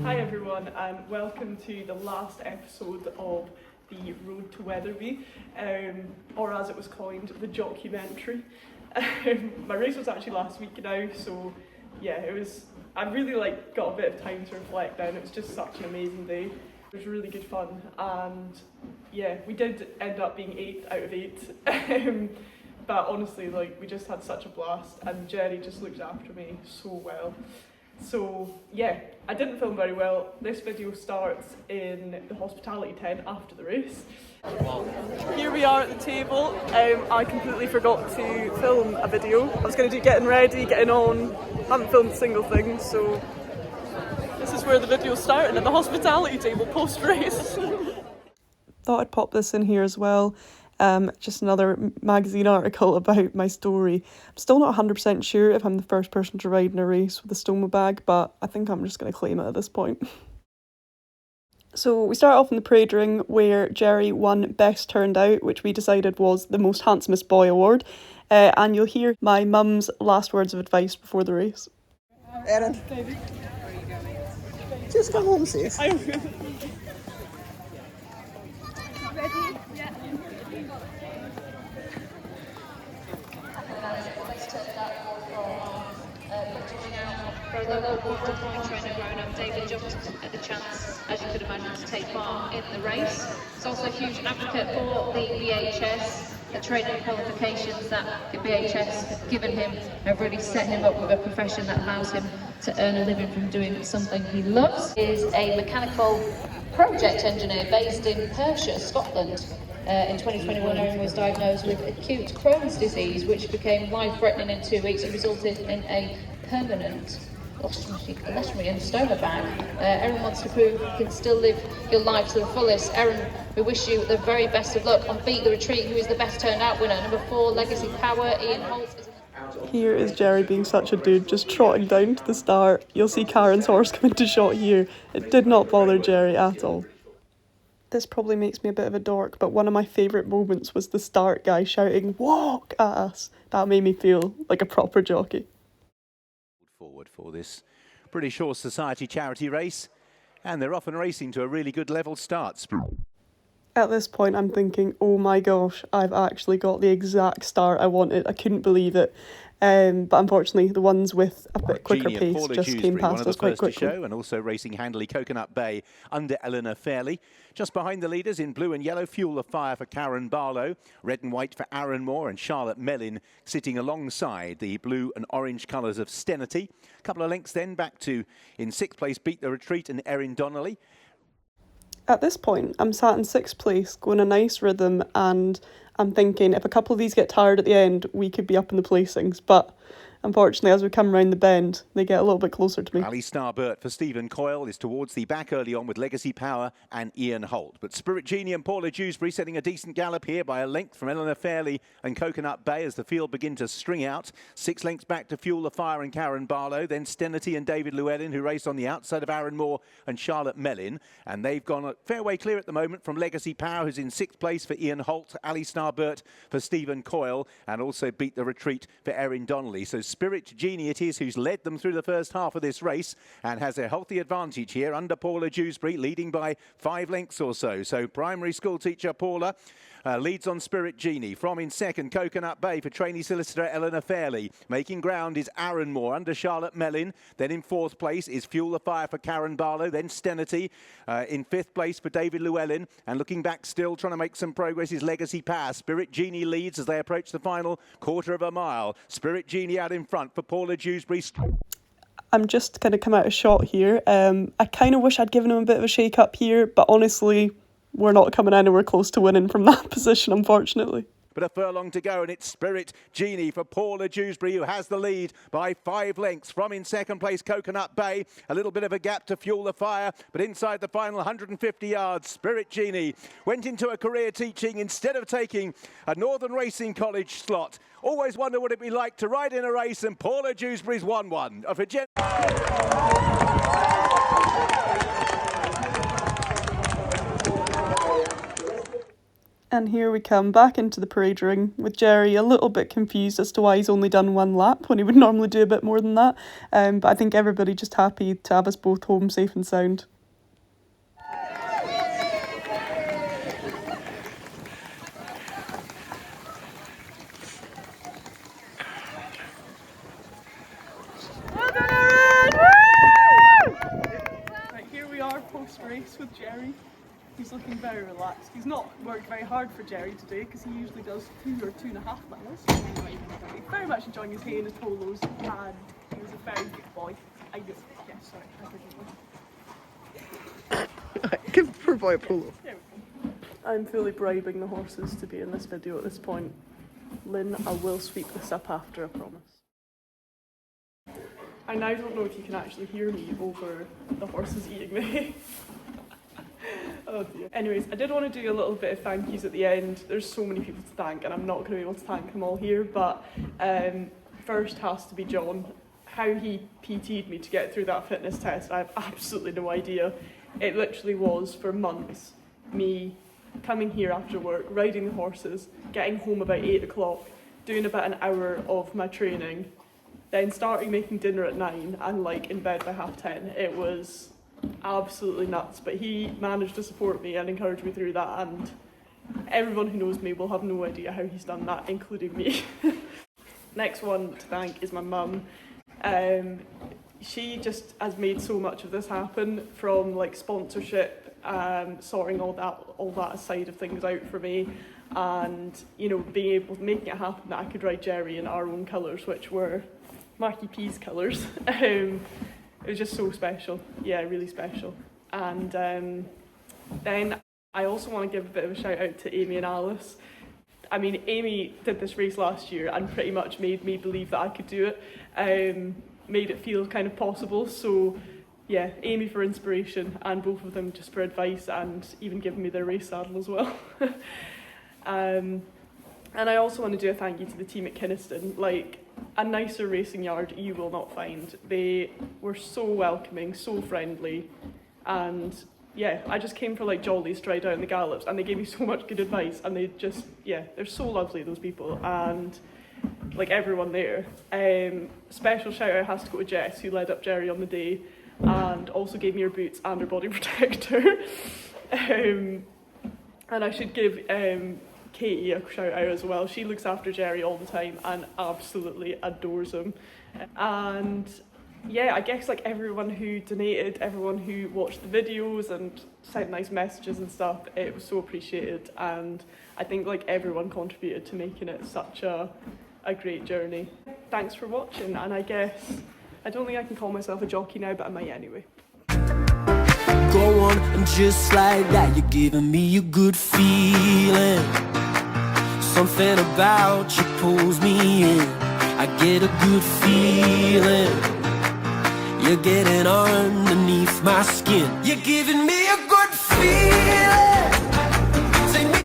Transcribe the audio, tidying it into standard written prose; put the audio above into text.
Hi everyone, and welcome to the last episode of the Road to Wetherby, or as it was coined, the Jocumentary. My race was actually last week now, so yeah, I really got a bit of time to reflect then. It was just such an amazing day. It was really good fun, and yeah, we did end up being 8 out of 8. But honestly, we just had such a blast, and Jerry just looks after me so well. So yeah, I didn't film very well. This video starts in the hospitality tent after the race. Here we are at the table. I completely forgot to film a video. I was going to do getting ready, getting on. Haven't filmed a single thing, so this is where the video's starting, at the hospitality table post-race. Thought I'd pop this in here as well. Just another magazine article about my story. I'm still not 100% sure if I'm the first person to ride in a race with a stoma bag, but I think I'm just going to claim it at this point. So we start off in the parade ring where Jerry won Best Turned Out, which we decided was the Most Handsomest Boy award. And you'll hear my mum's last words of advice before the race. Erin, just come home, sis. Ready? Yeah. For a local walk trainer growing up, David jumped at the chance, as you could imagine, to take part in the race. He's also a huge advocate for the BHS. The training qualifications that the BHS have given him have really set him up with a profession that allows him to earn a living from doing something he loves. He is a mechanical project engineer based in Perthshire, Scotland. In 2021, Erin was diagnosed with acute Crohn's disease, which became life-threatening in 2 weeks and resulted in a permanent ostomy and stoma bag. Erin wants to prove you can still live your life to the fullest. Erin, we wish you the very best of luck on Beat the Retreat, who is the best turned out winner. Number 4, Legacy Power, Ian Holt. Here is Jerry being such a dude, just trotting down to the start. You'll see Karen's horse come into shot here. It did not bother Jerry at all. This probably makes me a bit of a dork, but one of my favourite moments was the start guy shouting, "Walk!" at us. That made me feel like a proper jockey. Forward for this British Horse Society charity race, and they're often racing to a really good level start. At this point I'm thinking, oh my gosh, I've actually got the exact start I wanted. I couldn't believe it. But unfortunately the ones with a bit quicker pace just came past us quite quickly. And also racing handily Coconut Bay under Eleanor Fairley. Just behind the leaders in blue and yellow, Fuel the Fire for Karen Barlow, red and white for Aaron Moore and Charlotte Mellin, sitting alongside the blue and orange colours of Stenity. A couple of lengths then back to, in 6th place, Beat the Retreat and Erin Donnelly. At this point, I'm sat in 6th place, going a nice rhythm, and I'm thinking if a couple of these get tired at the end, we could be up in the placings. But unfortunately, as we come round the bend, they get a little bit closer to me. Ali Starbert for Stephen Coyle is towards the back early on with Legacy Power and Ian Holt. But Spirit Genie and Paula Dewsbury setting a decent gallop here by a length from Eleanor Fairley and Coconut Bay as the field begin to string out. 6 lengths back to Fuel the Fire and Karen Barlow. Then Stenity and David Llewellyn, who race on the outside of Aaron Moore and Charlotte Mellin. And they've gone a fair way clear at the moment from Legacy Power, who's in 6th place for Ian Holt, Ali Starbert for Stephen Coyle, and also Beat the Retreat for Erin Donnelly. So Spirit Genie it is who's led them through the first half of this race and has a healthy advantage here under Paula Dewsbury, leading by 5 lengths or so. So primary school teacher Paula leads on Spirit Genie. From in second, Coconut Bay for trainee solicitor Eleanor Fairley. Making ground is Aaron Moore under Charlotte Mellin. Then in 4th place is Fuel the Fire for Karen Barlow. Then Stenity in 5th place for David Llewellyn. And looking back still, trying to make some progress is Legacy Power. Spirit Genie leads as they approach the final quarter of a mile. Spirit Genie out in front for Paula Dewsbury. I'm just going to come out of shot here. I kind of wish I'd given him a bit of a shake up here, but honestly, we're not coming anywhere close to winning from that position, unfortunately. But a furlong to go, and it's Spirit Genie for Paula Dewsbury, who has the lead by 5 lengths. From in second place, Coconut Bay. A little bit of a gap to Fuel the Fire, but inside the final 150 yards, Spirit Genie went into a career teaching instead of taking a Northern Racing College slot. Always wonder what it'd be like to ride in a race, and Paula Dewsbury's won one. And here we come back into the parade ring with Jerry a little bit confused as to why he's only done one lap when he would normally do a bit more than that. But I think everybody just happy to have us both home safe and sound. Right, here we are post-race with Jerry. He's looking very relaxed. He's not worked very hard for Jerry today because he usually does 2 or 2.5 miles. Anyway, he's very much enjoying his hay and his polos, and he was a very good boy. Yes, sorry. Give poor boy a polo. There we go. I'm fully bribing the horses to be in this video at this point. Lynn, I will sweep this up after, I promise. I now don't know if you can actually hear me over the horses eating the hay. Oh dear. Anyways, I did want to do a little bit of thank yous at the end. There's so many people to thank and I'm not going to be able to thank them all here, but first has to be John. How he PT'd me to get through that fitness test, I have absolutely no idea. It literally was for months me coming here after work, riding the horses, getting home about 8 o'clock, doing about an hour of my training, then starting making dinner at 9 and like in bed by 10:30. It was absolutely nuts, but he managed to support me and encourage me through that, and everyone who knows me will have no idea how he's done that, including me. Next one to thank is my mum. She just has made so much of this happen, from like sponsorship, sorting all that side of things out for me, and you know, being able to make it happen that I could ride Jerry in our own colours, which were Marky P's colours. It was just so special, yeah, really special. And then I also want to give a bit of a shout out to Amy and Alice. I mean, Amy did this race last year and pretty much made me believe that I could do it, made it feel kind of possible. So yeah, Amy for inspiration, and both of them just for advice, and even giving me their race saddle as well. And I also want to do a thank you to the team at Kynaston. Like, a nicer racing yard you will not find. They were so welcoming, so friendly, and yeah, I just came for like jollies to ride out in the gallops, and they gave me so much good advice, and they just, yeah, they're so lovely, those people, and like everyone there. Special shout out has to go to Jess, who led up Jerry on the day and also gave me her boots and her body protector. And I should give Katie a shout out as well. She looks after Jerry all the time and absolutely adores him. And yeah, I guess like everyone who donated, everyone who watched the videos and sent nice messages and stuff, it was so appreciated, and I think like everyone contributed to making it such a great journey. Thanks for watching, and I guess I don't think I can call myself a jockey now, but I might anyway. Go on, and just like that, you're giving me a good feeling. Something about you pulls me in. I get a good feeling. You're getting underneath my skin. You're giving me a good feeling.